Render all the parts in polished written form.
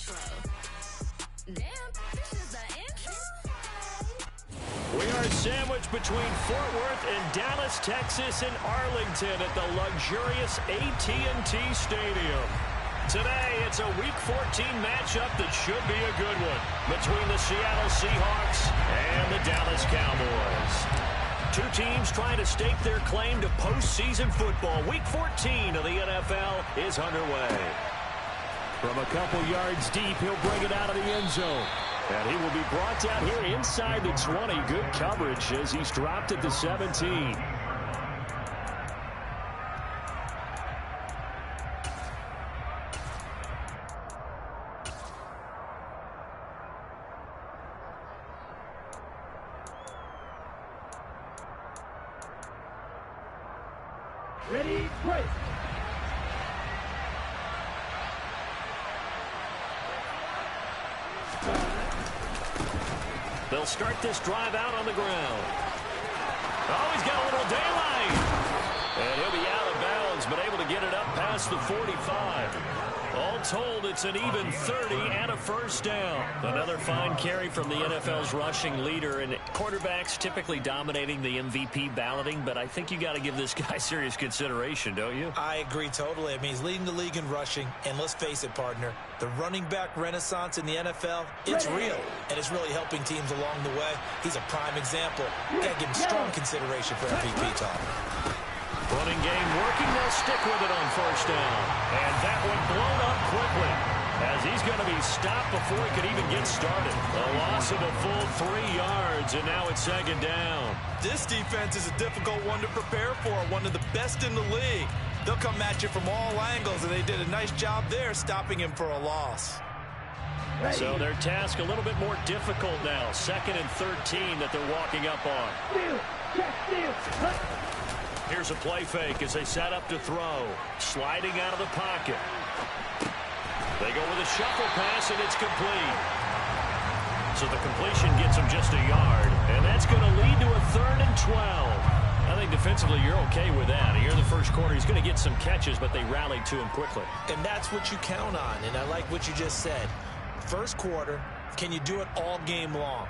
intro. Damn, this is the intro? We are sandwiched between Fort Worth and Dallas, Texas, and Arlington at the luxurious AT&T Stadium. Today, it's a Week 14 matchup that should be a good one between the Seattle Seahawks and the Dallas Cowboys. Two teams trying to stake their claim to postseason football. Week 14 of the NFL is underway. From a couple yards deep, he'll bring it out of the end zone. And he will be brought down here inside the 20. Good coverage as he's dropped at the 17. Ready, break. They'll start this drive out on the ground. Oh, he's got a little daylight. And he'll be out of bounds, but able to get it up past the 45. All told, it's an even 30 and a first down. Another fine carry from the NFL's rushing leader, and quarterbacks typically dominating the MVP balloting, but I think you got to give this guy serious consideration, don't you? I agree totally. I mean, he's leading the league in rushing, and let's face it, partner, the running back renaissance in the NFL, it's real, and it's really helping teams along the way. He's a prime example. Got to give him strong consideration for MVP talk. Running game working, they'll stick with it on first down. And that one blown up quickly as he's going to be stopped before he could even get started. A loss of a full 3 yards, and now it's second down. This defense is a difficult one to prepare for, one of the best in the league. They'll come at you from all angles, and they did a nice job there stopping him for a loss. So their task a little bit more difficult now. 2nd and 13 that they're walking up on. Here's a play fake as they set up to throw. Sliding out of the pocket. They go with a shuffle pass, and it's complete. So the completion gets him just a yard, and that's going to lead to a 3rd and 12. I think defensively you're okay with that. Here in the first quarter, he's going to get some catches, but they rallied to him quickly. And that's what you count on, and I like what you just said. First quarter, can you do it all game long?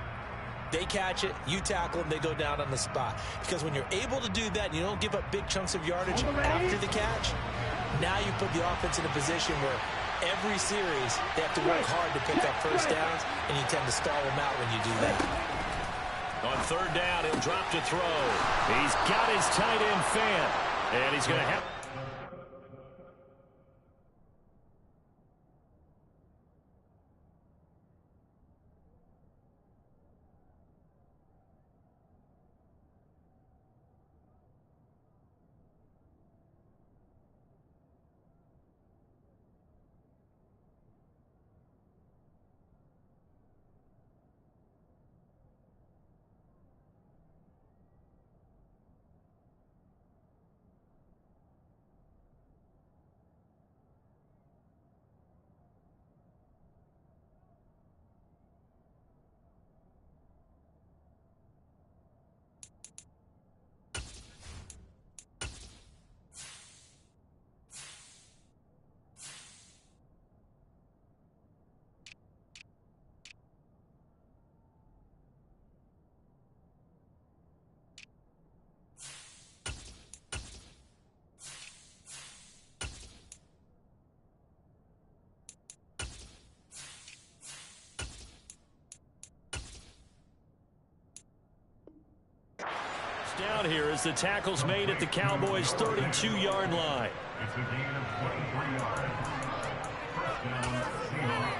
They catch it, you tackle them, they go down on the spot. Because when you're able to do that and you don't give up big chunks of yardage after the catch, now you put the offense in a position where every series they have to work hard to pick up first downs, and you tend to stall them out when you do that. On 3rd down, he'll drop to throw. He's got his tight end fan, and he's going to have... Down here as the tackle's made at the Cowboys' 32-yard line. It's a gain of 23 yards. First down, Seahawks.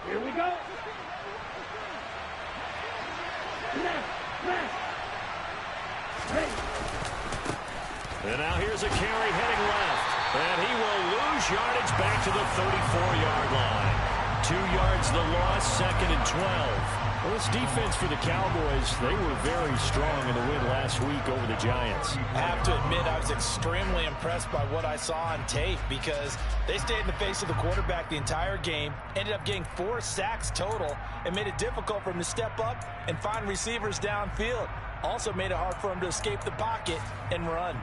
Here we go. And now here's a carry heading left. And he will lose yardage back to the 34-yard line. 2 yards the loss, 2nd and 12. Well, this defense for the Cowboys, they were very strong in the win last week over the Giants. I have to admit, I was extremely impressed by what I saw on tape because they stayed in the face of the quarterback the entire game, ended up getting 4 sacks total, and made it difficult for him to step up and find receivers downfield. Also made it hard for him to escape the pocket and run.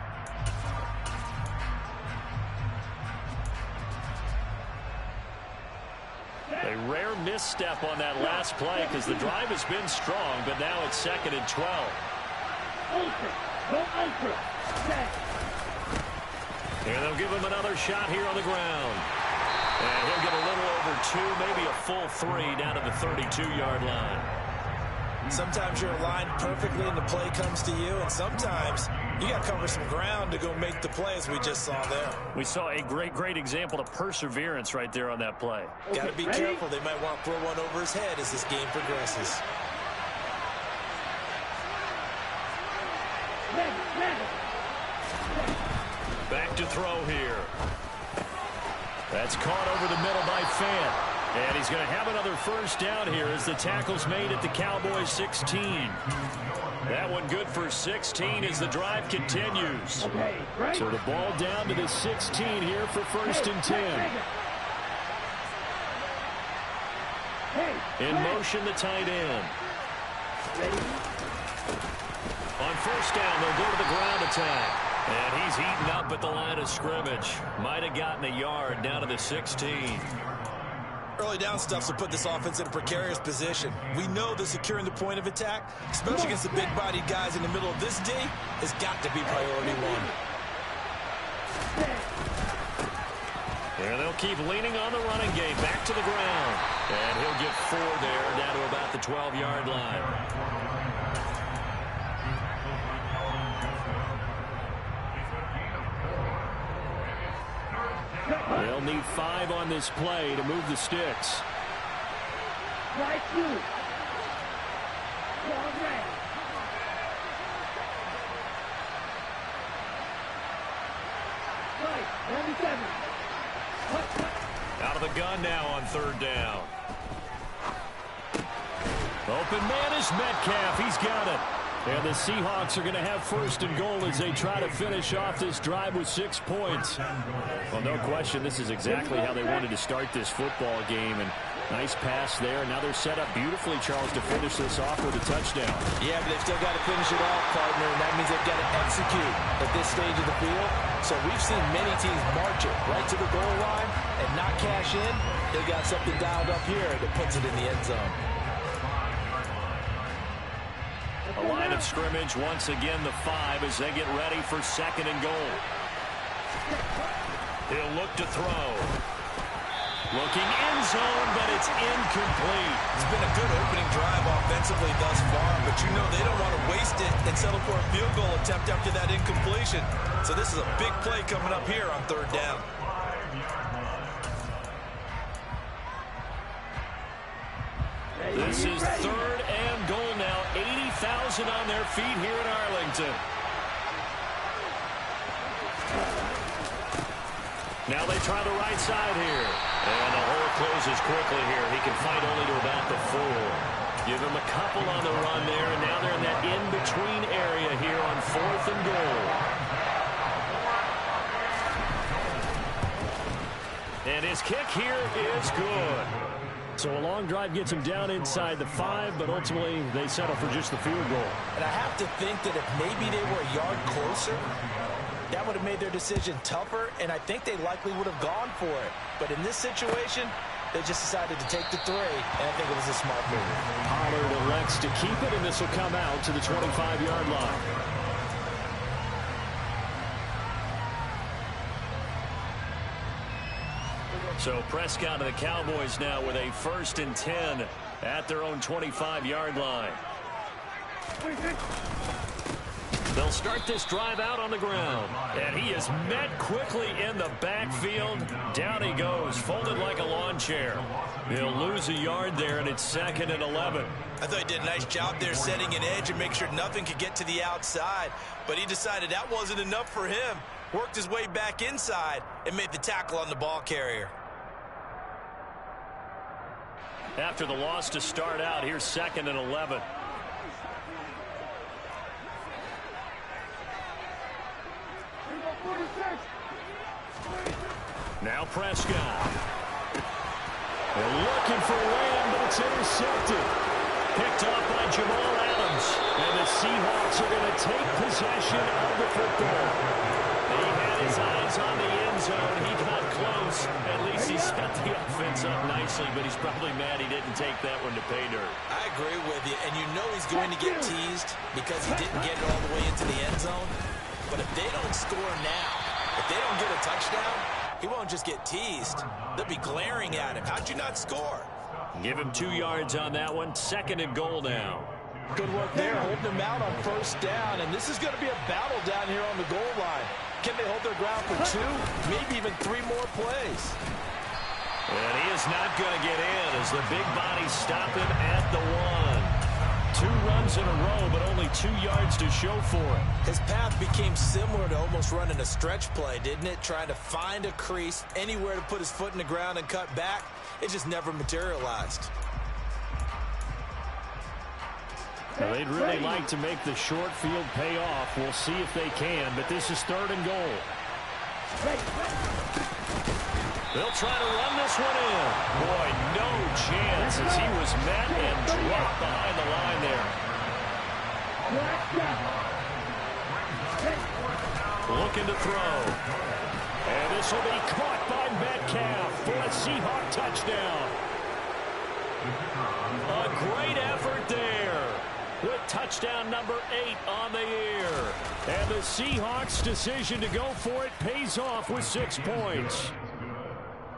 A rare misstep on that last play because the drive has been strong, but now it's 2nd and 12. And they'll give him another shot here on the ground. And he'll get a little over 2, maybe a full 3 down to the 32-yard line. Sometimes you're aligned perfectly and the play comes to you, and sometimes you got to cover some ground to go make the play, as we just saw there. We saw a great example of perseverance right there on that play. Got to be careful. They might want to throw one over his head as this game progresses. Back to throw here. That's caught over the middle by Fant. And he's going to have another first down here as the tackle's made at the Cowboys 16. That one good for 16 as the drive continues. So the ball down to the 16 here for 1st and 10. In motion, the tight end. On 1st down, they'll go to the ground attack. And he's eaten up at the line of scrimmage. Might have gotten a yard down to the 16. Early down stuff to put this offense in a precarious position. We know that securing the point of attack, especially against the big-bodied guys in the middle of this D, has got to be priority 1. And they'll keep leaning on the running game. Back to the ground. And he'll get 4 there down to about the 12-yard line. They'll need 5 on this play to move the sticks. Right through. Out of the gun now on 3rd down. Open man is Metcalf. He's got it. And the Seahawks are going to have 1st and goal as they try to finish off this drive with 6 points. Well, no question, this is exactly how they wanted to start this football game. And nice pass there. Now they're set up beautifully, Charles, to finish this off with a touchdown. Yeah, but they've still got to finish it off, partner, and that means they've got to execute at this stage of the field. So we've seen many teams march it right to the goal line and not cash in. They got something dialed up here that puts it in the end zone. A line of scrimmage once again, the 5 as they get ready for 2nd and goal. He'll look to throw. Looking end zone, but it's incomplete. It's been a good opening drive offensively thus far, but you know they don't want to waste it and settle for a field goal attempt after that incompletion. So this is a big play coming up here on 3rd down. This is 3rd and goal now. 80,000 on their feet here in Arlington. Now they try the right side here. And the hole closes quickly here. He can fight only to about the 4. Give him a couple on the run there, and now they're in that in-between area here on 4th and goal. And his kick here is good. So a long drive gets him down inside the 5, but ultimately they settle for just the field goal. And I have to think that if maybe they were a yard closer, that would have made their decision tougher, and I think they likely would have gone for it. But in this situation, they just decided to take the 3, and I think it was a smart move. Pollard elects to keep it, and this will come out to the 25-yard line. So Prescott and the Cowboys now with a 1st and 10 at their own 25-yard line. They'll start this drive out on the ground. And he is met quickly in the backfield. Down he goes, folded like a lawn chair. He'll lose a yard there, and it's 2nd and 11. I thought he did a nice job there setting an edge and make sure nothing could get to the outside. But he decided that wasn't enough for him. Worked his way back inside and made the tackle on the ball carrier. After the loss to start out, here's 2nd and 11. Now Prescott. They're looking for Lamb, but it's intercepted. picked off by Jamal Adams. And the Seahawks are going to take possession of the football. He had his eyes on the end zone. He got close. At least he set the offense up nicely, but he's probably mad he didn't take that one to pay dirt. I agree with you, and you know he's going to get teased because he didn't get it all the way into the end zone. But if they don't score now, if they don't get a touchdown, he won't just get teased. They'll be glaring at him. How'd you not score? Give him 2 yards on that one. 2nd and goal now. Good work there, holding them out on 1st down. And this is going to be a battle down here on the goal line. Can they hold their ground for 2, maybe even 3 more plays? And he is not going to get in as the big bodies stop him at the 1. 2 runs in a row, but only 2 yards to show for it. His path became similar to almost running a stretch play, didn't it? Trying to find a crease, anywhere to put his foot in the ground and cut back. It just never materialized. Well, they'd really like to make the short field pay off. We'll see if they can, but this is 3rd and goal. They'll try to run this one in. Boy, no chance as he was met and dropped behind the line there. Looking to throw. And this will be caught by Metcalf for a Seahawk touchdown. A great effort there with touchdown number 8 on the year. And the Seahawks' decision to go for it pays off with 6 points.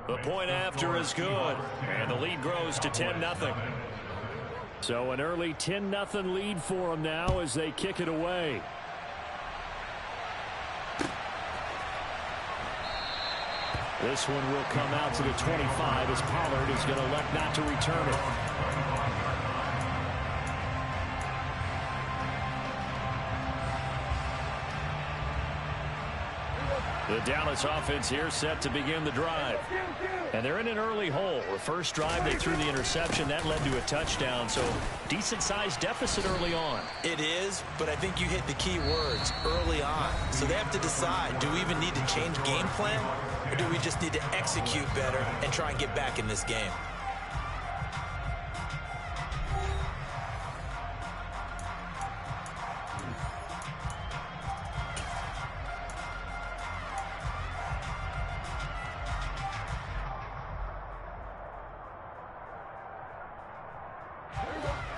The point after is good, and the lead grows to 10-0. So an early 10-0 lead for them now as they kick it away. This one will come out to the 25 as Pollard is going to elect not to return it. The Dallas offense here set to begin the drive. And they're in an early hole. The first drive, they threw the interception. That led to a touchdown. So decent-sized deficit early on. It is, but I think you hit the key words, early on. So they have to decide, do we even need to change game plan? Or do we just need to execute better and try and get back in this game?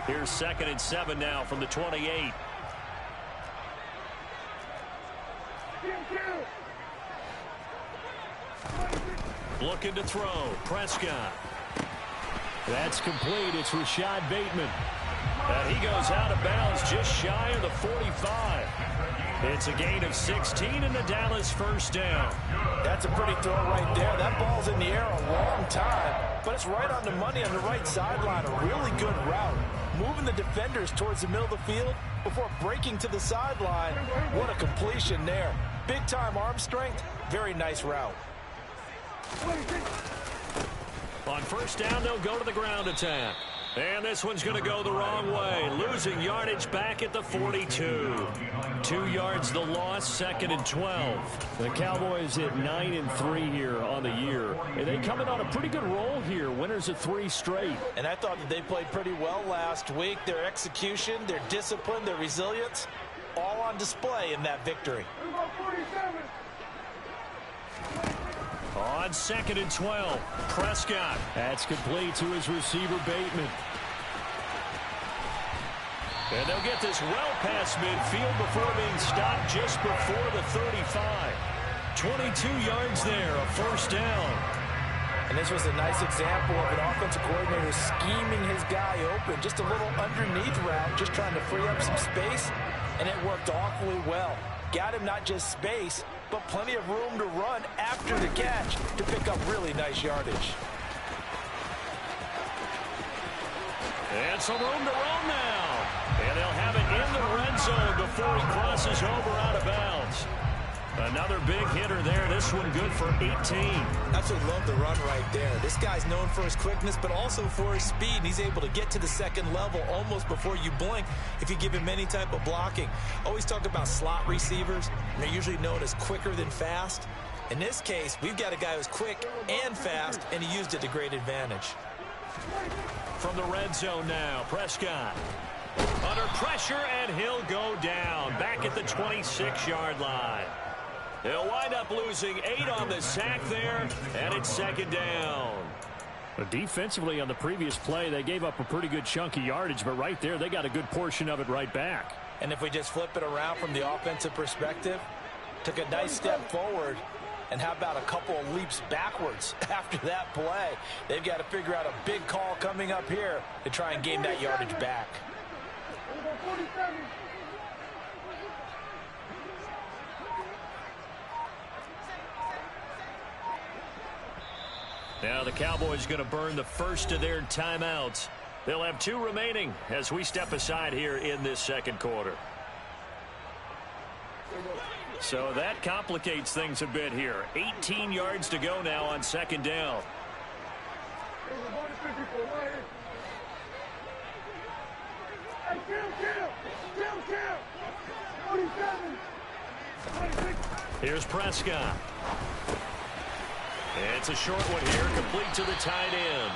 Here's 2nd and 7 now from the 28. Looking to throw. Prescott. That's complete. It's Rashad Bateman. And he goes out of bounds just shy of the 45. It's a gain of 16 and the Dallas 1st down. That's a pretty throw right there. That ball's in the air a long time, but it's right on the money on the right sideline. A really good route. Moving the defenders towards the middle of the field before breaking to the sideline. What a completion there. Big-time arm strength. Very nice route. On 1st down, they'll go to the ground attack. And this one's going to go the wrong way. Losing yardage back at the 42. 2 yards the loss, 2nd and 12. The Cowboys at 9-3 here on the year. And they come in on a pretty good roll here. Winners of 3 straight. And I thought that they played pretty well last week. Their execution, their discipline, their resilience, all on display in that victory. On 2nd and 12, Prescott. That's complete to his receiver, Bateman. And they'll get this well past midfield before being stopped just before the 35. 22 yards there, a 1st down. And this was a nice example of an offensive coordinator scheming his guy open. Just a little underneath route, just trying to free up some space, and it worked awfully well. Got him not just space, but plenty of room to run after the catch to pick up really nice yardage. And some room to run now. And they'll have it in the red zone before he crosses over out of bounds. Another big hitter there. This one good for 18. Absolutely love the run right there. This guy's known for his quickness, but also for his speed. He's able to get to the 2nd level almost before you blink if you give him any type of blocking. Always talk about slot receivers. They're usually known as quicker than fast. In this case, we've got a guy who's quick and fast, and he used it to great advantage. From the red zone now, Prescott. Under pressure, and he'll go down. Back at the 26-yard line. He'll wind up losing 8 on the sack there, and it's second down. But defensively on the previous play, they gave up a pretty good chunk of yardage, but right there, they got a good portion of it right back. And if we just flip it around from the offensive perspective, took a nice step forward, and how about a couple of leaps backwards after that play? They've got to figure out a big call coming up here to try and gain that yardage back. Now the Cowboys going to burn the first of their timeouts. They'll have 2 remaining as we step aside here in this second quarter. So that complicates things a bit here. 18 yards to go now on second down. Here's Prescott. It's a short one here, complete to the tight end.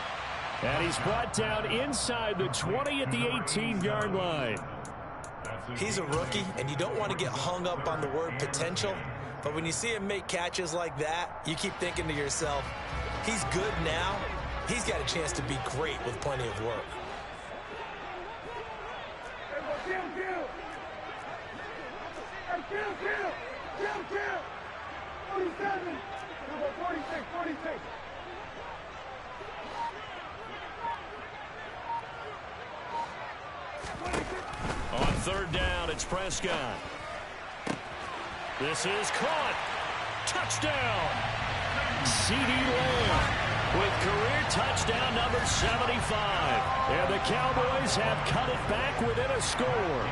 And he's brought down inside the 20 at the 18-yard line. He's a rookie, and you don't want to get hung up on the word potential. But when you see him make catches like that, you keep thinking to yourself, he's good now. He's got a chance to be great with plenty of work. On third down, it's Prescott. This is caught. Touchdown. C.D. Lamb with career touchdown number 75. And the Cowboys have cut it back within a score.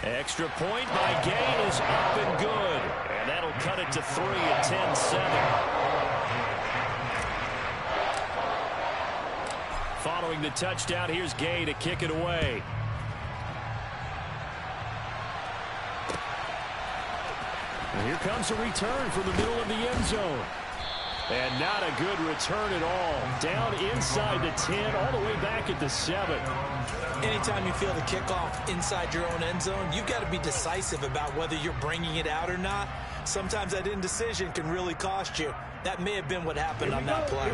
Extra point by Gay is up and good. And that'll cut it to 3 at 10-7. Following the touchdown, here's Gay to kick it away. And here comes a return from the middle of the end zone. And not a good return at all. Down inside the 10, all the way back at the 7. Anytime you feel the kickoff inside your own end zone, you've got to be decisive about whether you're bringing it out or not. Sometimes that indecision can really cost you. That may have been what happened on that play.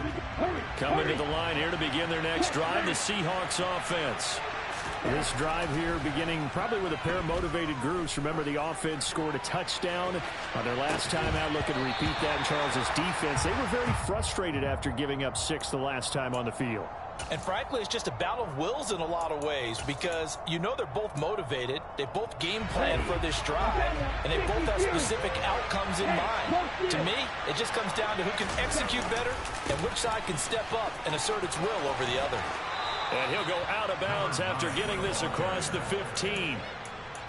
Coming to the line here to begin their next drive, the Seahawks offense. This drive here beginning probably with a pair of motivated groups. Remember, the offense scored a touchdown on their last time out. Looking to repeat that in Charles's defense. They were very frustrated after giving up 6 the last time on the field. And frankly, it's just a battle of wills in a lot of ways because you know they're both motivated. They both game plan for this drive, and they both have specific outcomes in mind. To me, it just comes down to who can execute better and which side can step up and assert its will over the other. And he'll go out of bounds after getting this across the 15.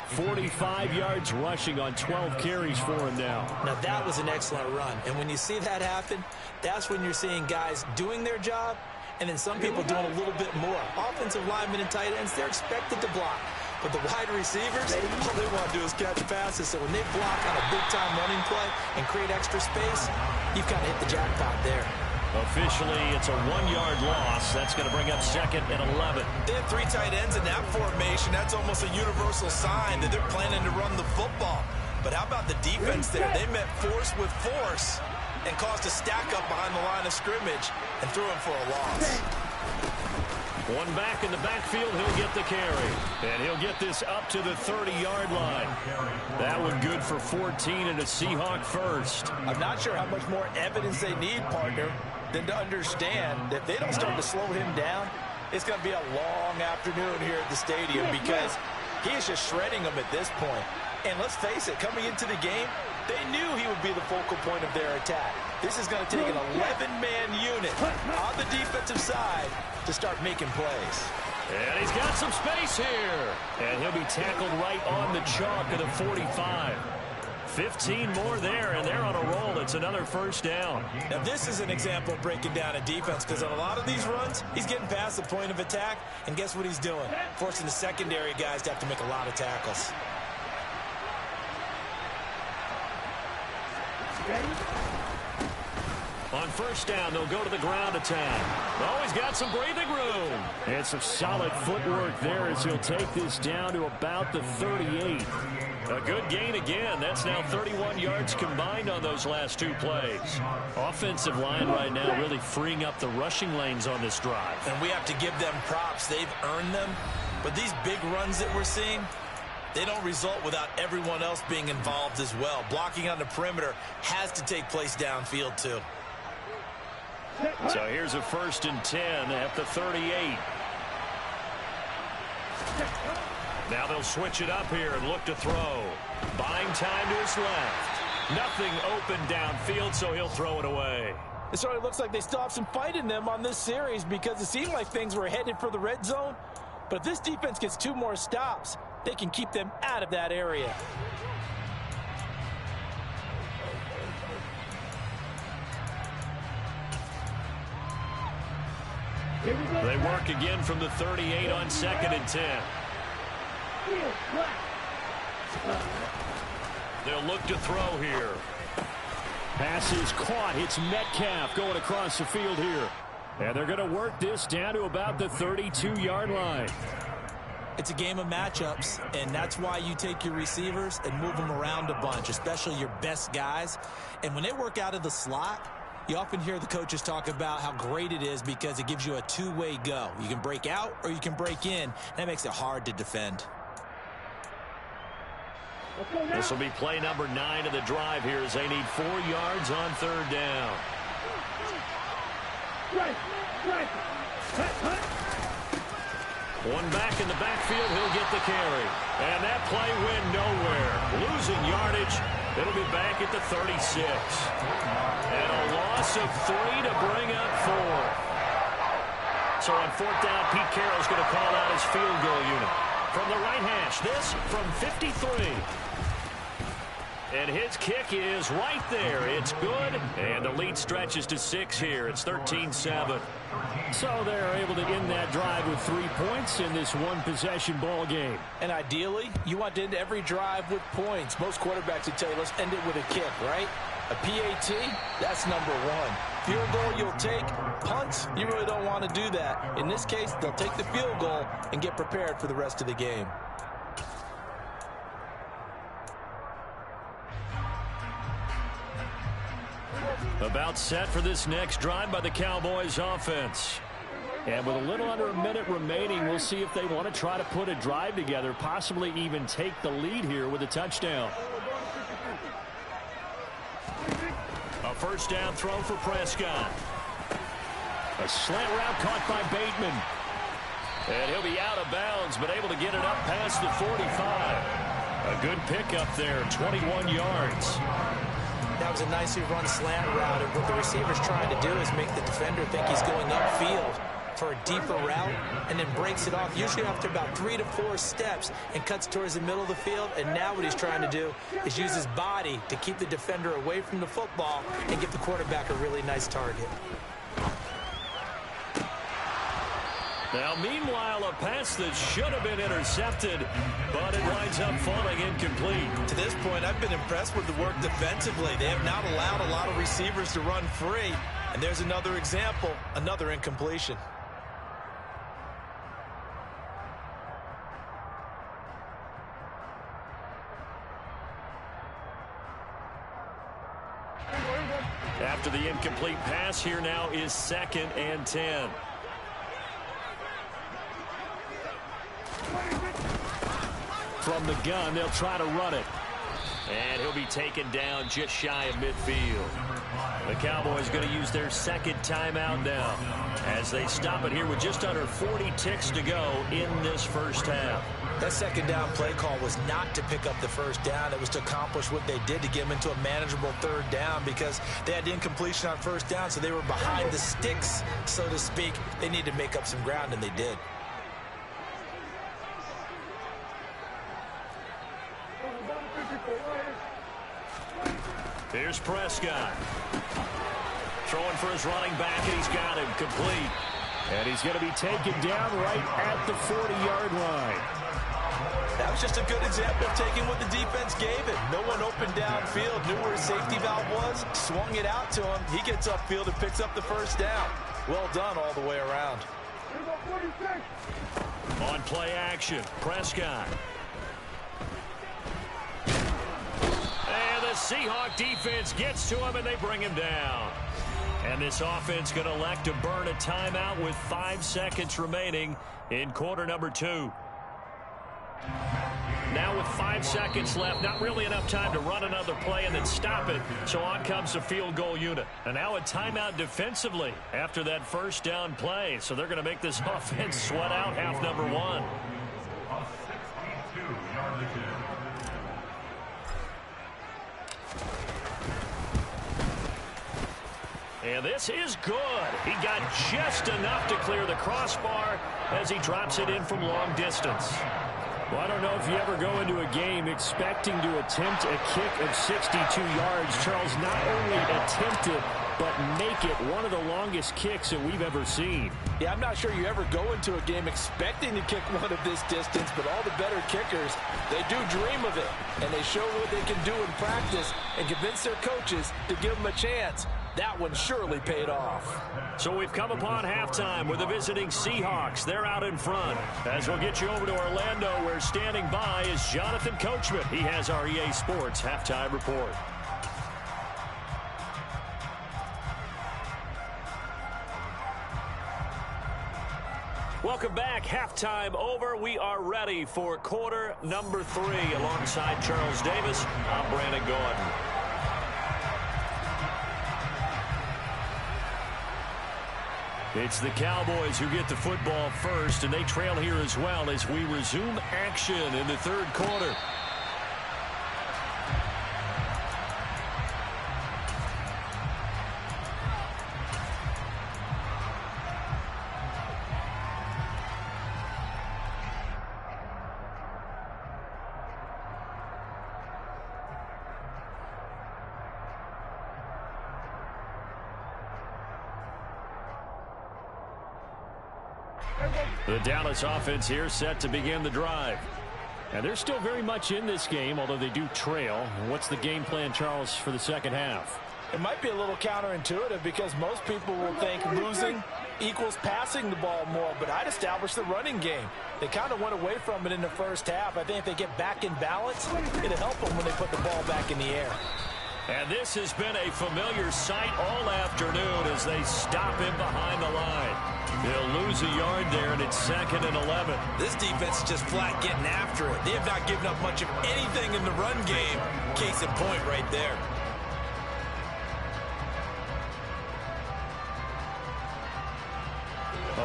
45 yards rushing on 12 carries for him now. Now, that was an excellent run. And when you see that happen, that's when you're seeing guys doing their job and then some people doing a little bit more. Offensive linemen and tight ends, they're expected to block. But the wide receivers, all they want to do is catch passes. So when they block on a big-time running play and create extra space, you've got to hit the jackpot there. Officially, it's a 1-yard loss. That's going to bring up second and 11. They have 3 tight ends in that formation. That's almost a universal sign that they're planning to run the football. But how about the defense there? They met force with force and caused a stack up behind the line of scrimmage and threw him for a loss. One back in the backfield, he'll get the carry. And he'll get this up to the 30-yard line. That one good for 14 and a Seahawk first. I'm not sure how much more evidence they need, partner, than to understand that if they don't start to slow him down, it's going to be a long afternoon here at the stadium because he is just shredding them at this point. And let's face it, coming into the game, they knew he would be the focal point of their attack. This is going to take an 11-man unit on the defensive side to start making plays. And he's got some space here. And he'll be tackled right on the chalk of the 45. 15 more there, and they're on a roll. It's another first down. Now, this is an example of breaking down a defense because on a lot of these runs, he's getting past the point of attack, and guess what he's doing? Forcing the secondary guys to have to make a lot of tackles. On first down, they'll go to the ground attack. Oh, he's got some breathing room. And some solid footwork there as he'll take this down to about the 38. A good gain again. That's now 31 yards combined on those last two plays. Offensive line right now really freeing up the rushing lanes on this drive. And we have to give them props. They've earned them. But these big runs that we're seeing, they don't result without everyone else being involved as well. Blocking on the perimeter has to take place downfield too. So here's a 1st and 10 at the 38. Now they'll switch it up here and look to throw. Buying time to his left. Nothing open downfield, so he'll throw it away. It certainly looks like they still have some fight in them on this series because it seemed like things were headed for the red zone. But if this defense gets 2 more stops, they can keep them out of that area. They work again from the 38 on 2nd and 10. They'll look to throw here. Pass is caught. It's Metcalf going across the field here. And they're going to work this down to about the 32-yard line. It's a game of matchups, and that's why you take your receivers and move them around a bunch, especially your best guys. And when they work out of the slot, you often hear the coaches talk about how great it is because it gives you a two-way go. You can break out or you can break in. That makes it hard to defend. This will be play number 9 of the drive here as they need 4 yards on 3rd down. One back in the backfield, he'll get the carry. And that play went nowhere. Losing yardage. It'll be back at the 36. And a loss of 3 to bring up 4. So on 4th down, Pete Carroll's going to call out his field goal unit. From the right hash, this from 53. And his kick is right there. It's good. And the lead stretches to 6 here. It's 13-7. So they're able to end that drive with 3 points in this one-possession ball game. And ideally, you want to end every drive with points. Most quarterbacks would tell you, let's end it with a kick, right? A PAT, that's number 1. Field goal you'll take. Punts, you really don't want to do that. In this case, they'll take the field goal and get prepared for the rest of the game. About set for this next drive by the Cowboys offense. And with a little under a minute remaining, we'll see if they want to try to put a drive together, possibly even take the lead here with a touchdown. A 1st down throw for Prescott. A slant route caught by Bateman. And he'll be out of bounds, but able to get it up past the 45. A good pickup there, 21 yards. That was a nicely run slant route, and what the receiver's trying to do is make the defender think he's going upfield for a deeper route and then breaks it off, usually after about 3 to 4 steps, and cuts towards the middle of the field. And now what he's trying to do is use his body to keep the defender away from the football and give the quarterback a really nice target. Now, meanwhile, a pass that should have been intercepted, but it winds up falling incomplete. To this point, I've been impressed with the work defensively. They have not allowed a lot of receivers to run free. And there's another example, another incompletion. After the incomplete pass, here now is 2nd and 10. From the gun, they'll try to run it. And he'll be taken down just shy of midfield. The Cowboys going to use their 2nd timeout now as they stop it here with just under 40 ticks to go in this 1st half. That 2nd down play call was not to pick up the 1st down. It was to accomplish what they did to get them into a manageable 3rd down because they had the incompletion on 1st down, so they were behind the sticks, so to speak. They needed to make up some ground, and they did. Here's Prescott. Throwing for his running back, and he's got him complete. And he's going to be taken down right at the 40-yard line. That was just a good example of taking what the defense gave him. No one open downfield, knew where his safety valve was, swung it out to him. He gets upfield and picks up the first down. Well done all the way around. On play action, Prescott. And the Seahawk defense gets to him, and they bring him down. And this offense going to elect to burn a timeout with 5 seconds remaining in quarter number 2. Now with 5 seconds left, not really enough time to run another play and then stop it. So on comes the field goal unit. And now a timeout defensively after that first down play. So they're going to make this offense sweat out half number 1. A 62-yard attempt. And this is good. He got just enough to clear the crossbar as he drops it in from long distance. Well, I don't know if you ever go into a game expecting to attempt a kick of 62 yards. Charles, not only attempt it, but make it one of the longest kicks that we've ever seen. Yeah, I'm not sure you ever go into a game expecting to kick one of this distance, but all the better kickers, they do dream of it. And they show what they can do in practice and convince their coaches to give them a chance. That one surely paid off. So we've come upon halftime with the visiting Seahawks. They're out in front. As we'll get you over to Orlando, where standing by is Jonathan Coachman. He has our EA Sports halftime report. Welcome back. Halftime over. We are ready for quarter number 3. Alongside Charles Davis, I'm Brandon Gordon. It's the Cowboys who get the football first, and they trail here as well as we resume action in the third quarter. The Dallas offense here set to begin the drive. And they're still very much in this game, although they do trail. What's the game plan, Charles, for the second half? It might be a little counterintuitive because most people will think losing equals passing the ball more, but I'd establish the running game. They kind of went away from it in the first half. I think if they get back in balance, it'll help them when they put the ball back in the air. And this has been a familiar sight all afternoon as they stop him behind the line. They'll lose a yard there, and it's 2nd and 11. This defense is just flat getting after it. They have not given up much of anything in the run game. Case in point right there.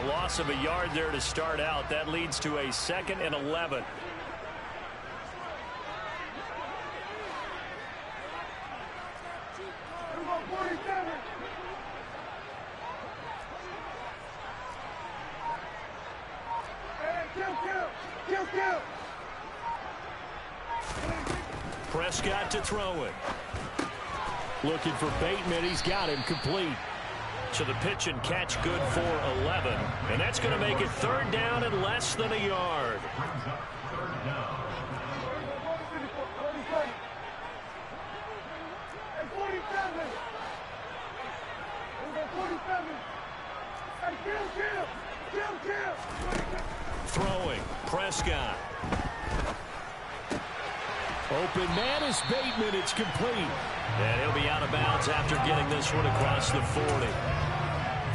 A loss of a yard there to start out. That leads to a 2nd and 11. Prescott to throw it. Looking for Bateman. He's got him complete. So the pitch and catch good for 11. And that's going to make it 3rd down and less than a yard. Brings up 3rd down. Throwing, Prescott. Open man is Bateman. It's complete. And he'll be out of bounds after getting this one across the 40.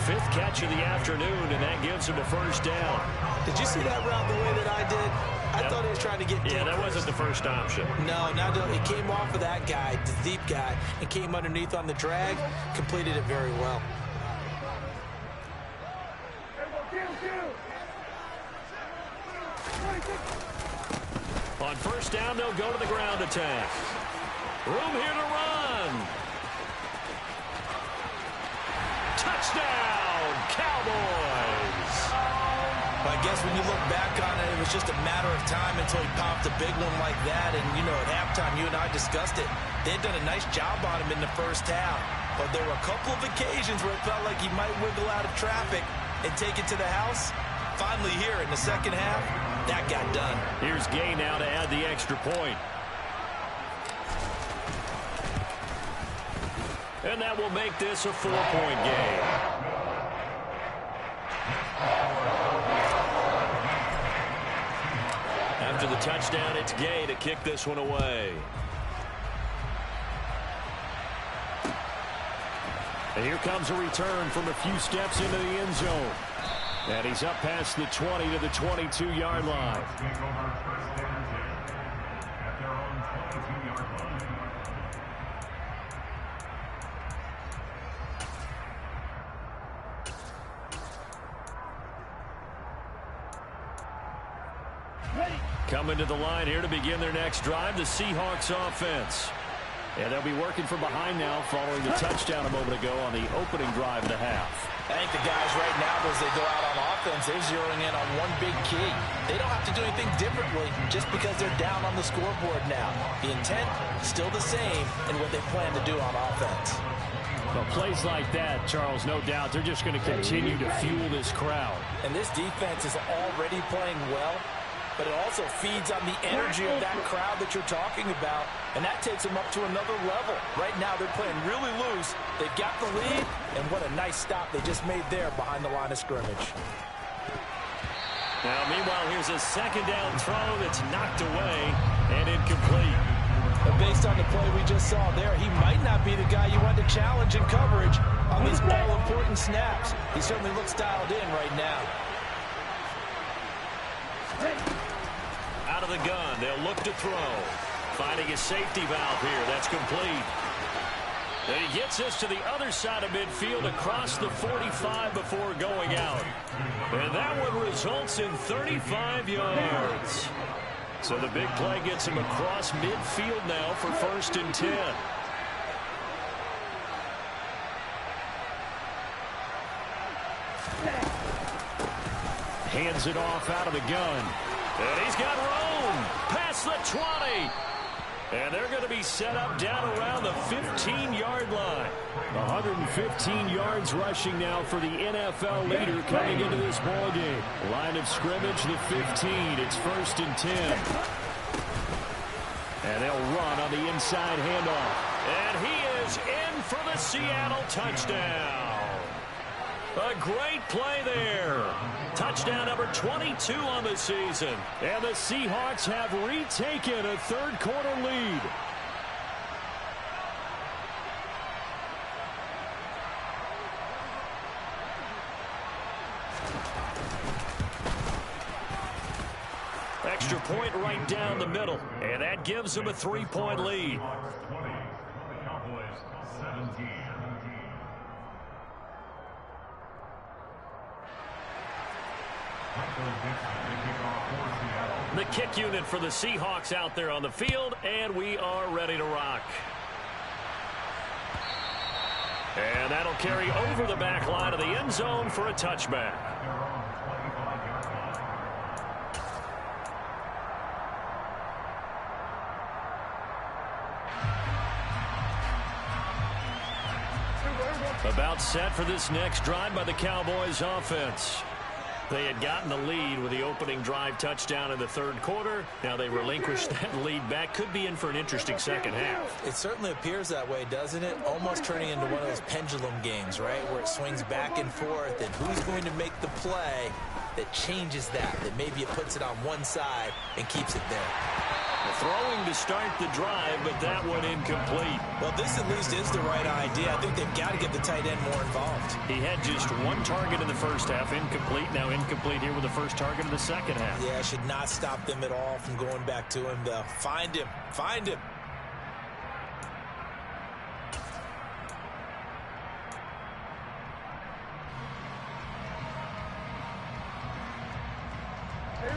5th catch of the afternoon, and that gives him a first down. Did you see that route the way that I did? I thought he was trying to get deep. Yeah, that wasn't the first option. No, it came off of that guy, the deep guy, and came underneath on the drag, completed it very well. On first down, they'll go to the ground attack. Room here to run. Touchdown, Cowboys. I guess when you look back on it, it was just a matter of time until he popped a big one like that. And, you know, at halftime, you and I discussed it. They had done a nice job on him in the first half. But there were a couple of occasions where it felt like he might wiggle out of traffic and take it to the house. Finally here in the second half, that got done. Here's Gay now to add the extra point. And that will make this a 4-point game. After the touchdown, it's Gay to kick this one away. And here comes a return from a few steps into the end zone. And he's up past the 20 to the 22-yard line. Coming to the line here to begin their next drive, the Seahawks offense. And they'll be working from behind now following the touchdown a moment ago on the opening drive of the half. I think the guys right now, as they go out on offense, they're zeroing in on one big key. They don't have to do anything differently just because they're down on the scoreboard now. The intent is still the same in what they plan to do on offense. Well, plays like that, Charles, no doubt, they're just going to continue to fuel this crowd. And this defense is already playing well, but it also feeds on the energy of that crowd that you're talking about, and that takes them up to another level. Right now, they're playing really loose. They've got the lead, and what a nice stop they just made there behind the line of scrimmage. Now, meanwhile, here's a second down throw that's knocked away and incomplete. But based on the play we just saw there, he might not be the guy you want to challenge in coverage on these all-important snaps. He certainly looks dialed in right now. Out of the gun, they'll look to throw. Finding a safety valve here. That's complete. And he gets us to the other side of midfield across the 45 before going out. And that one results in 35 yards. So the big play gets him across midfield now for 1st and 10. Hands it off out of the gun. And he's got room past the 20. And they're going to be set up down around the 15-yard line. 115 yards rushing now for the NFL leader coming into this ballgame. Line of scrimmage, the 15. It's 1st and 10. And they'll run on the inside handoff. And he is in for the Seattle touchdown. A great play there. Touchdown number 22 on the season. And the Seahawks have retaken a third-quarter lead. Extra point right down the middle. And that gives them a 3-point lead. Cowboys 17. The kick unit for the Seahawks out there on the field, and we are ready to rock. And that'll carry over the back line of the end zone for a touchback. About set for this next drive by the Cowboys offense. They had gotten the lead with the opening drive touchdown in the third quarter. Now they relinquished that lead back. Could be in for an interesting second half. It certainly appears that way, doesn't it? Almost turning into one of those pendulum games, right? Where it swings back and forth, and who's going to make the play that changes that maybe it puts it on one side and keeps it there. Throwing to start the drive, but that one incomplete. Well, this at least is the right idea. I think they've got to get the tight end more involved. He had just one target in the first half, incomplete. Now incomplete here with the first target of the second half. Yeah, should not stop them at all from going back to him, though. Find him. Find him.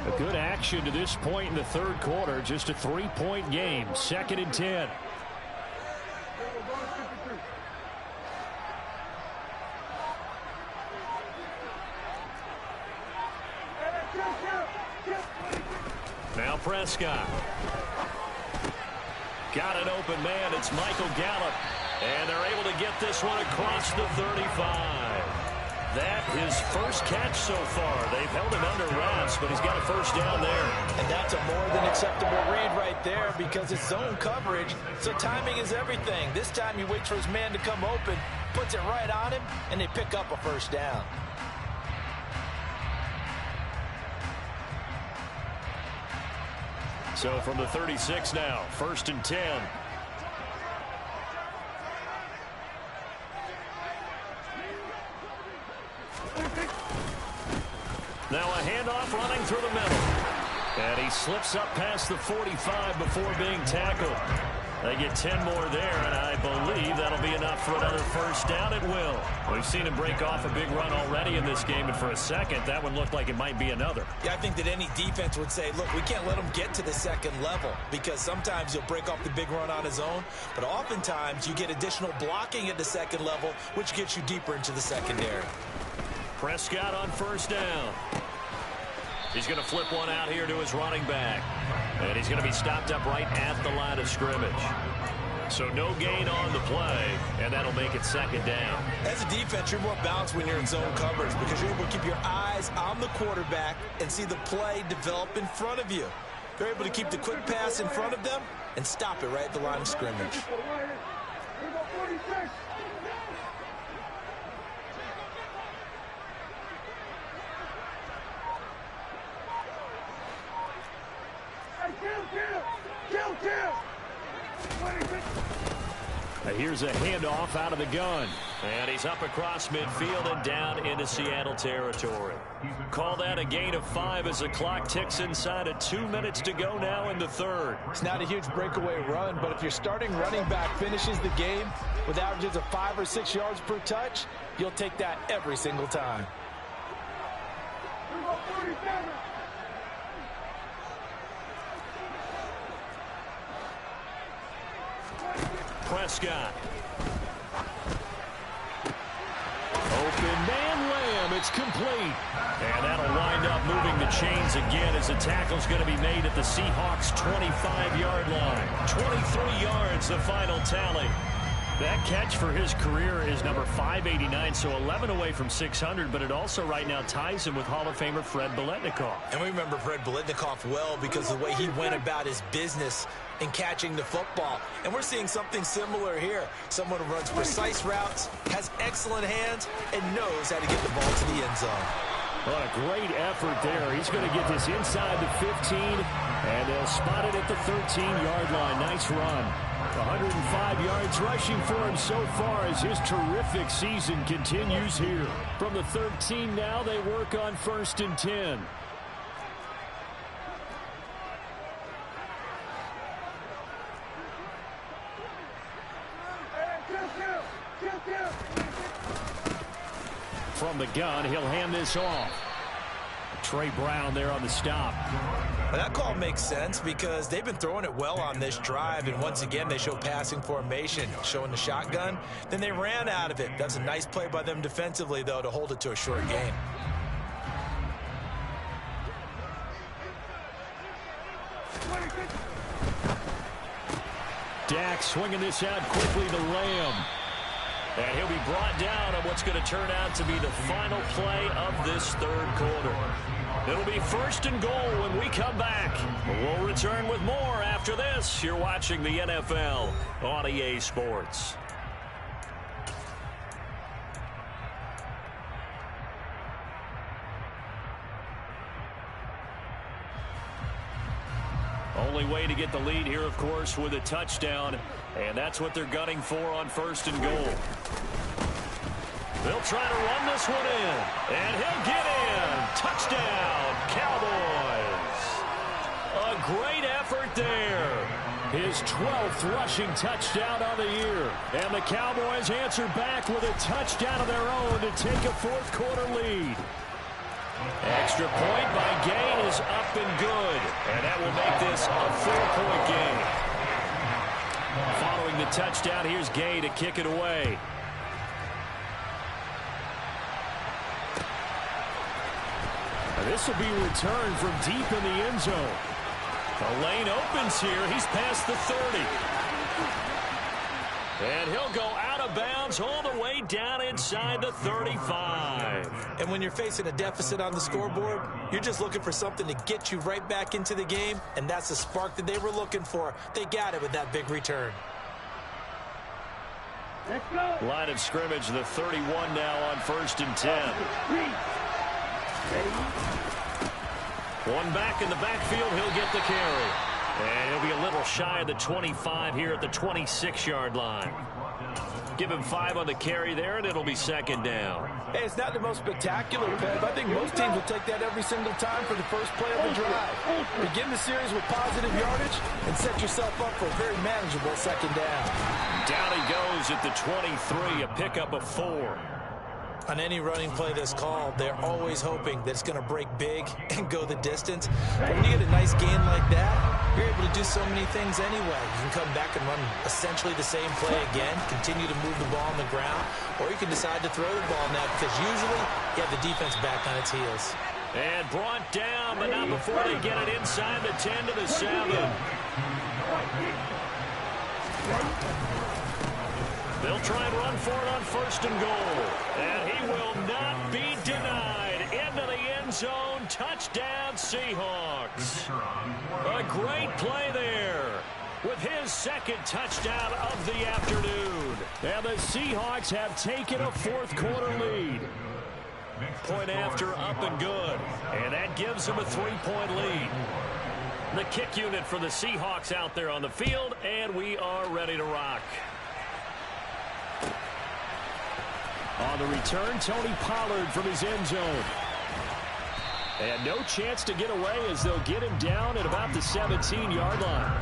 A good action to this point in the third quarter. Just a 3-point game. 2nd and 10. Now Prescott. Got an open man. It's Michael Gallup. And they're able to get this one across the 35. that his first catch so far. They've held him under wraps, but he's got a first down there. And that's a more than acceptable read right there because it's zone coverage, so timing is everything. This time he waits for his man to come open, puts it right on him, and they pick up a first down. So from the 36 now, 1st and 10. Now a handoff running through the middle. And he slips up past the 45 before being tackled. They get 10 more there, and I believe that'll be enough for another first down. It will. We've seen him break off a big run already in this game, and for a second, that one looked like it might be another. Yeah, I think that any defense would say, look, we can't let him get to the second level because sometimes he'll break off the big run on his own, but oftentimes you get additional blocking at the second level, which gets you deeper into the secondary. Prescott on first down. He's going to flip one out here to his running back. And he's going to be stopped up right at the line of scrimmage. So no gain on the play, and that'll make it second down. As a defense, you're more balanced when you're in zone coverage because you're able to keep your eyes on the quarterback and see the play develop in front of you. You're able to keep the quick pass in front of them and stop it right at the line of scrimmage. Here's a handoff out of the gun. And he's up across midfield and down into Seattle territory. Call that a gain of 5 as the clock ticks inside of 2 minutes to go now in the third. It's not a huge breakaway run, but if your starting running back finishes the game with averages of 5 or 6 yards per touch, you'll take that every single time. Prescott. Open man Lamb. It's complete. And that'll wind up moving the chains again as the tackle's going to be made at the Seahawks' 25-yard line. 23 yards, the final tally. That catch for his career is number 589, so 11 away from 600, but it also right now ties him with Hall of Famer Fred Biletnikoff. And we remember Fred Biletnikoff well because of the way he went about his business in catching the football. And we're seeing something similar here. Someone who runs precise routes, has excellent hands, and knows how to get the ball to the end zone. What a great effort there. He's going to get this inside the 15, and they'll spot it at the 13-yard line. Nice run. 105 yards rushing for him so far as his terrific season continues here. From the 13 now, they work on 1st and 10. From the gun, he'll hand this off. Trey Brown there on the stop. Well, that call makes sense because they've been throwing it well on this drive, and once again they show passing formation, showing the shotgun. Then they ran out of it. That's a nice play by them defensively, though, to hold it to a short gain. Dak swinging this out quickly to Lamb. And he'll be brought down on what's going to turn out to be the final play of this third quarter. It'll be 1st and goal when we come back. We'll return with more after this. You're watching the NFL on EA Sports. Only way to get the lead here, of course, with a touchdown. And that's what they're gunning for on 1st and goal. They'll try to run this one in. And he'll get in. Touchdown, Cowboys. A great effort there. His 12th rushing touchdown on the year. And the Cowboys answer back with a touchdown of their own to take a 4th quarter lead. Extra point by Gay is up and good. And that will make this a 4-point game. Following the touchdown, here's Gay to kick it away. This will be returned from deep in the end zone. The lane opens here. He's past the 30. And he'll go out of bounds all the way down inside the 35. And when you're facing a deficit on the scoreboard, you're just looking for something to get you right back into the game, and that's the spark that they were looking for. They got it with that big return. Let's go. Line of scrimmage, the 31 now on 1st and 10. One back in the backfield, he'll get the carry. And he'll be a little shy of the 25 here at the 26-yard line. Give him 5 on the carry there, and it'll be 2nd down. Hey, it's not the most spectacular, Pep. I think most teams will take that every single time for the first play of the drive. Begin the series with positive yardage and set yourself up for a very manageable 2nd down. Down he goes at the 23, a pickup of 4. On any running play that's called, they're always hoping that it's going to break big and go the distance. But when you get a nice gain like that, you're able to do so many things anyway. You can come back and run essentially the same play again, continue to move the ball on the ground, or you can decide to throw the ball now because usually you have the defense back on its heels. And brought down, but not before they get it inside the 10 to the 7. They'll try and run for it on 1st and goal. And he will not be denied. Into the end zone. Touchdown, Seahawks. A great play there with his 2nd touchdown of the afternoon. And the Seahawks have taken a 4th quarter lead. Point after, up and good. And that gives them a 3-point lead. The kick unit for the Seahawks out there on the field, and we are ready to rock. On the return, Tony Pollard from his end zone. And no chance to get away as they'll get him down at about the 17-yard line.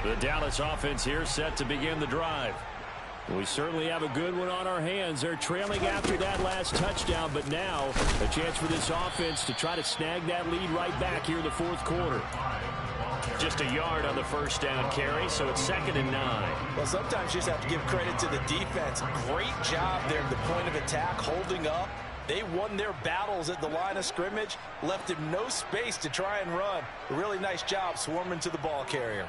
The Dallas offense here set to begin the drive. We certainly have a good one on our hands. They're trailing after that last touchdown, but now a chance for this offense to try to snag that lead right back here in the 4th quarter. Just a yard on the 1st down carry, so it's 2nd and 9. Well, sometimes you just have to give credit to the defense. Great job there at the point of attack, holding up. They won their battles at the line of scrimmage, left him no space to try and run. A really nice job swarming to the ball carrier.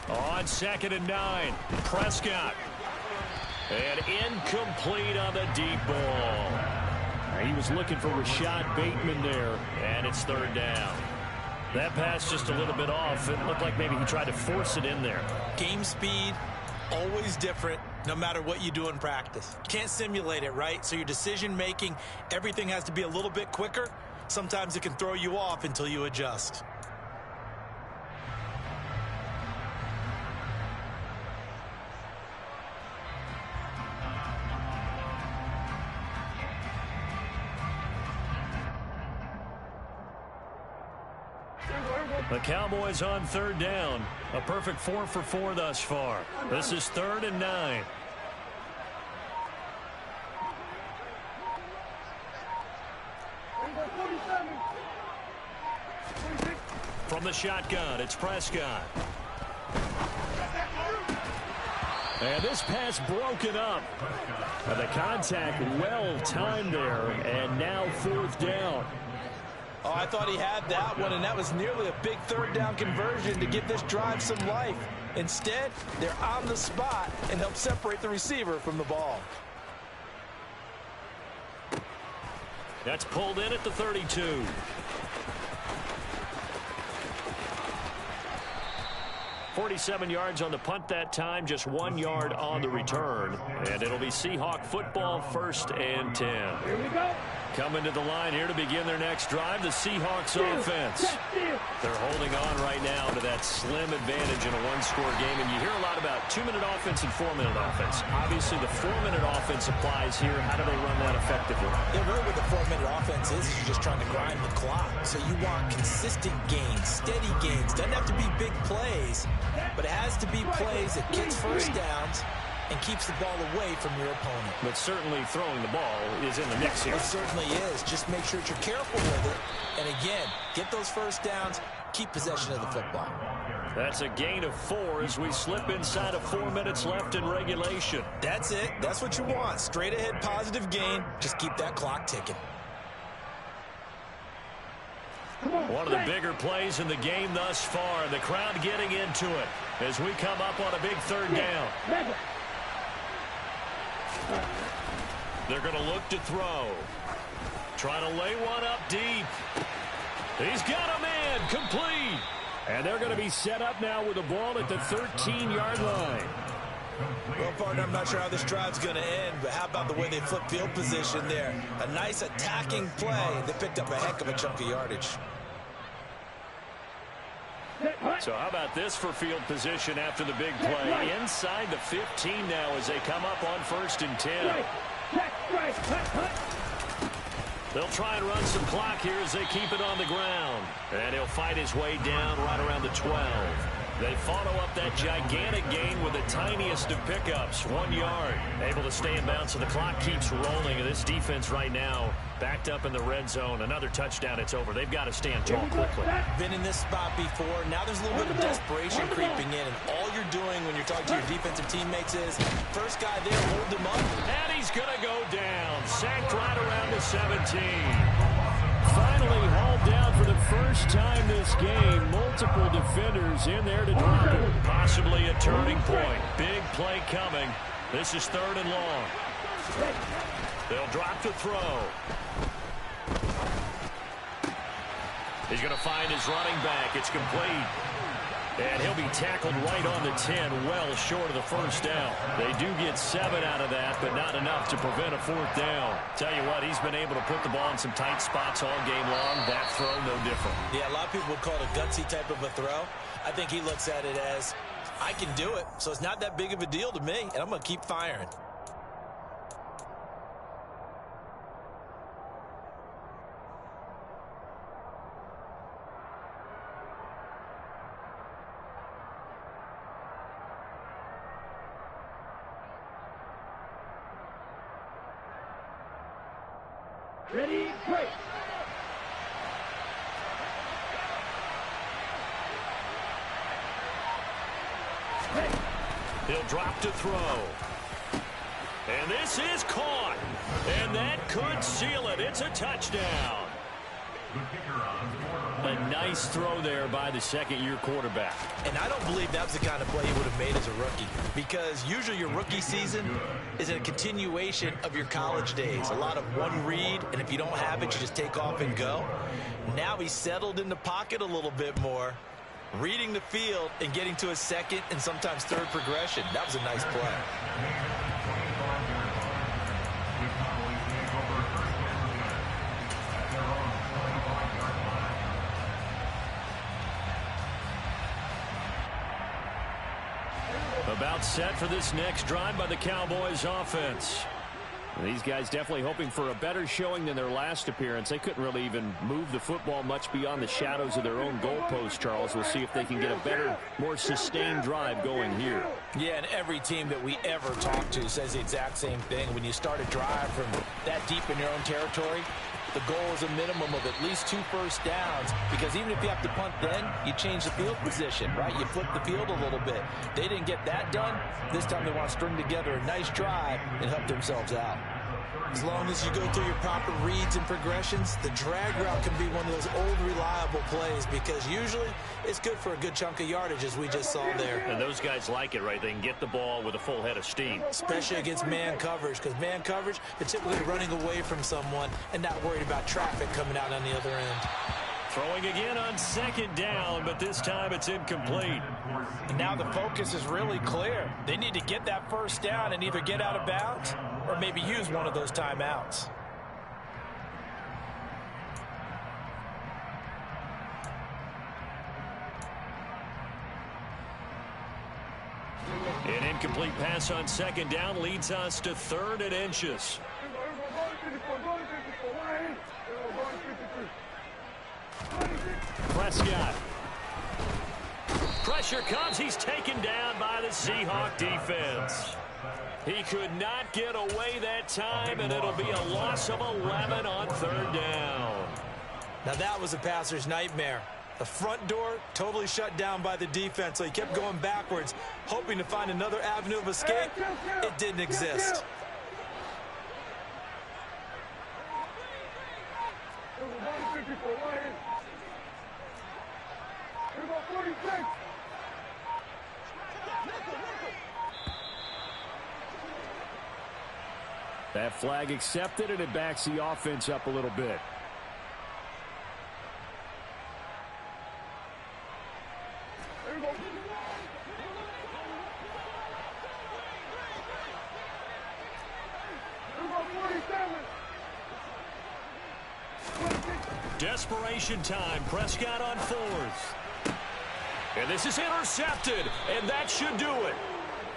On 2nd and 9, Prescott. And incomplete on the deep ball. He was looking for Rashad Bateman there. And it's 3rd down. That pass just a little bit off. It looked like maybe he tried to force it in there. Game speed, always different, no matter what you do in practice. You can't simulate it, right? So your decision-making, everything has to be a little bit quicker. Sometimes it can throw you off until you adjust. The Cowboys on 3rd down. A perfect 4 for 4 thus far. This is 3rd and 9. From the shotgun, it's Prescott. And this pass broken up. And the contact well timed there. And now 4th down. Oh, I thought he had that one, and that was nearly a big 3rd down conversion to give this drive some life. Instead, they're on the spot and help separate the receiver from the ball. That's pulled in at the 32. .47 yards on the punt that time, just 1 yard on the return. And it'll be Seahawk football, 1st and 10. Here we go. Coming to the line here to begin their next drive, the Seahawks offense. They're holding on right now to that slim advantage in a one-score game. And you hear a lot about 2-minute offense and 4-minute offense. Obviously, the 4-minute offense applies here. How do they run that effectively? Yeah, really what the 4-minute offense is you're just trying to grind the clock. So you want consistent gains, steady gains. Doesn't have to be big plays, but it has to be plays that gets 1st downs and keeps the ball away from your opponent. But certainly throwing the ball is in the mix here. It certainly is. Just make sure that you're careful with it. And again, get those first downs, keep possession of the football. That's a gain of 4 as we slip inside of 4 minutes left in regulation. That's it. That's what you want. Straight ahead positive gain. Just keep that clock ticking. One of the bigger plays in the game thus far. The crowd getting into it as we come up on a big 3rd down. They're going to look to throw. Trying to lay one up deep. He's got a man. Complete. And they're going to be set up now with the ball at the 13-yard line. Well, partner, I'm not sure how this drive's going to end, but how about the way they flip field position there? A nice attacking play. They picked up a heck of a chunk of yardage. So how about this for field position after the big play? Inside the 15 now as they come up on 1st and 10. They'll try and run some clock here as they keep it on the ground. And he'll fight his way down right around the 12. They follow up that gigantic gain with the tiniest of pickups, 1 yard. Able to stay in bounds, so the clock keeps rolling. And this defense right now backed up in the red zone. Another touchdown, it's over. They've got to stand tall quickly. Been in this spot before. Now there's a little bit of desperation creeping in. And all you're doing when you're talking to your defensive teammates is, first guy there, hold him up. And he's going to go down. Sacked right around the 17. Finally hauled down for the first time this game. Multiple defenders in there to drop him. Possibly a turning point. Big play coming. This is 3rd and long. They'll drop to throw. He's going to find his running back. It's complete. And he'll be tackled right on the 10, well short of the first down. They do get 7 out of that, but not enough to prevent a 4th down. Tell you what, he's been able to put the ball in some tight spots all game long. That throw, no different. Yeah, a lot of people would call it a gutsy type of a throw. I think he looks at it as, I can do it, so it's not that big of a deal to me, and I'm going to keep firing. Ready, break. He'll drop to throw. And this is caught. And that could seal it. It's a touchdown. A nice throw there by the 2nd-year quarterback. And I don't believe that was the kind of play he would have made as a rookie, because usually your rookie season is a continuation of your college days. A lot of one read, and if you don't have it, you just take off and go. Now he's settled in the pocket a little bit more, reading the field and getting to his 2nd and sometimes 3rd progression. That was a nice play. About set for this next drive by the Cowboys offense. These guys definitely hoping for a better showing than their last appearance. They couldn't really even move the football much beyond the shadows of their own goalpost, Charles. We'll see if they can get a better, more sustained drive going here. Yeah, and every team that we ever talk to says the exact same thing. When you start a drive from that deep in your own territory, the goal is a minimum of at least 2 first downs, because even if you have to punt then, you change the field position, right? You flip the field a little bit. They didn't get that done. This time they want to string together a nice drive and help themselves out. As long as you go through your proper reads and progressions, the drag route can be one of those old reliable plays, because usually it's good for a good chunk of yardage, as we just saw there. And those guys like it, right? They can get the ball with a full head of steam. Especially against man coverage, because man coverage, they're typically running away from someone and not worried about traffic coming out on the other end. Throwing again on 2nd down, but this time it's incomplete. And now the focus is really clear. They need to get that first down and either get out of bounds or maybe use one of those timeouts. An incomplete pass on 2nd down leads us to 3rd and inches. Prescott. Pressure comes. He's taken down by the Seahawk defense. He could not get away that time, and it'll be a loss of 11 on third down. Now that was a passer's nightmare. The front door totally shut down by the defense, so he kept going backwards, hoping to find another avenue of escape. It didn't exist. That flag accepted, and it backs the offense up a little bit. Desperation time. Prescott on fourth. And this is intercepted, and that should do it.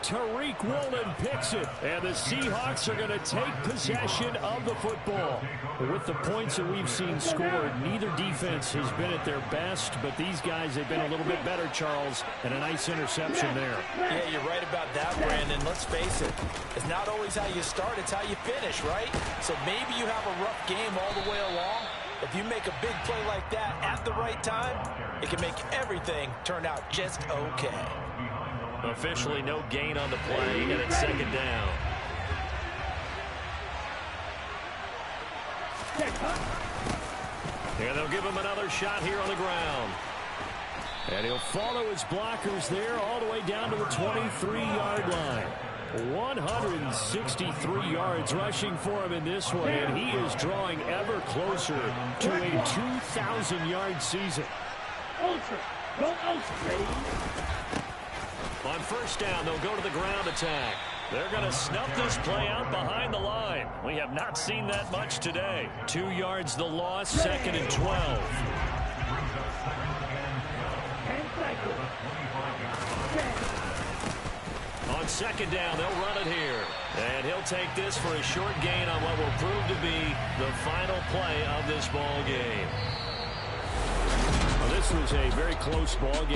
Tariq Woolen picks it, and the Seahawks are going to take possession of the football. With the points that we've seen scored, neither defense has been at their best, but these guys have been a little bit better, Charles, and a nice interception there. Yeah, you're right about that, Brandon. Let's face it. It's not always how you start, it's how you finish, right? So maybe you have a rough game all the way along. If you make a big play like that at the right time, it can make everything turn out just okay. Officially no gain on the play, and it's second down. And they'll give him another shot here on the ground. And he'll follow his blockers there all the way down to the 23-yard line. 163 yards rushing for him in this one, and he is drawing ever closer to a 2,000-yard season. Ultra. Go Ultra, baby. On first down, they'll go to the ground attack. They're going to snuff this play out behind the line. We have not seen that much today. 2 yards the loss, second and 12. On second down, they'll run it here. And he'll take this for a short gain on what will prove to be the final play of this ball game. Well, this was a very close ball game.